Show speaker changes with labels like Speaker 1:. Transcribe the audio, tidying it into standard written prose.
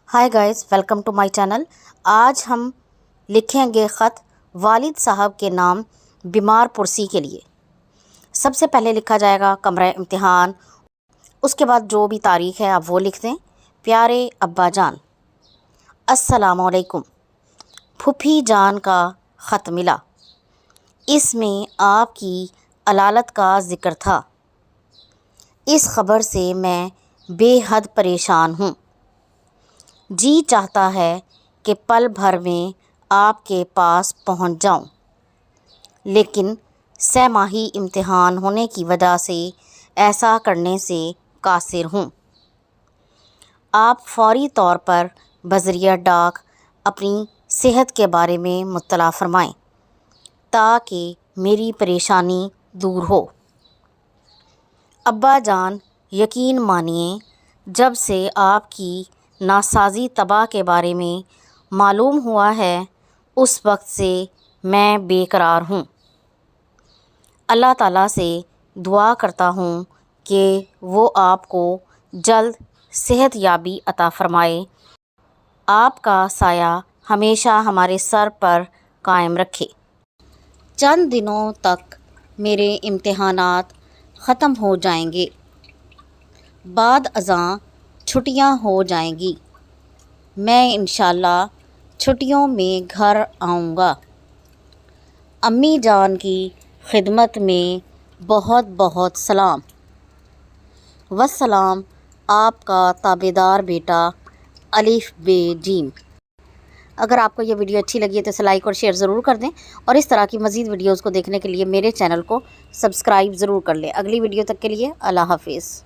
Speaker 1: High guys, welcome to my channel. آج ہم لکھیں گے خط والد صاحب کے نام بیمار پرسی کے لیے۔ سب سے پہلے لکھا جائے گا کمرہ امتحان، اس کے بعد جو بھی تاریخ ہے آپ وہ لکھ دیں۔ پیارے ابا جان، السلام علیکم۔ پھوپھی جان کا خط ملا، اس میں آپ کی علالت کا ذکر تھا۔ اس خبر سے میں بے حد پریشان ہوں۔ جی چاہتا ہے کہ پل بھر میں آپ کے پاس پہنچ جاؤں، لیکن سہ ماہی امتحان ہونے کی وجہ سے ایسا کرنے سے قاصر ہوں۔ آپ فوری طور پر بذریعہ ڈاک اپنی صحت کے بارے میں مطلع فرمائیں تاکہ میری پریشانی دور ہو۔ ابا جان، یقین مانیے، جب سے آپ کی ناسازی طبع کے بارے میں معلوم ہوا ہے، اس وقت سے میں بے قرار ہوں۔ اللہ تعالیٰ سے دعا کرتا ہوں کہ وہ آپ کو جلد صحت یابی عطا فرمائے، آپ کا سایہ ہمیشہ ہمارے سر پر قائم رکھے۔ چند دنوں تک میرے امتحانات ختم ہو جائیں گے، بعد ازاں چھٹیاں ہو جائیں گی۔ میں انشاءاللہ چھٹیوں میں گھر آؤں گا۔ امی جان کی خدمت میں بہت بہت سلام۔ والسلام، آپ کا تابعدار بیٹا الف ب ج۔ اگر آپ کو یہ ویڈیو اچھی لگی ہے تو اسے لائک اور شیئر ضرور کر دیں، اور اس طرح کی مزید ویڈیوز کو دیکھنے کے لیے میرے چینل کو سبسکرائب ضرور کر لیں۔ اگلی ویڈیو تک کے لیے اللہ حافظ۔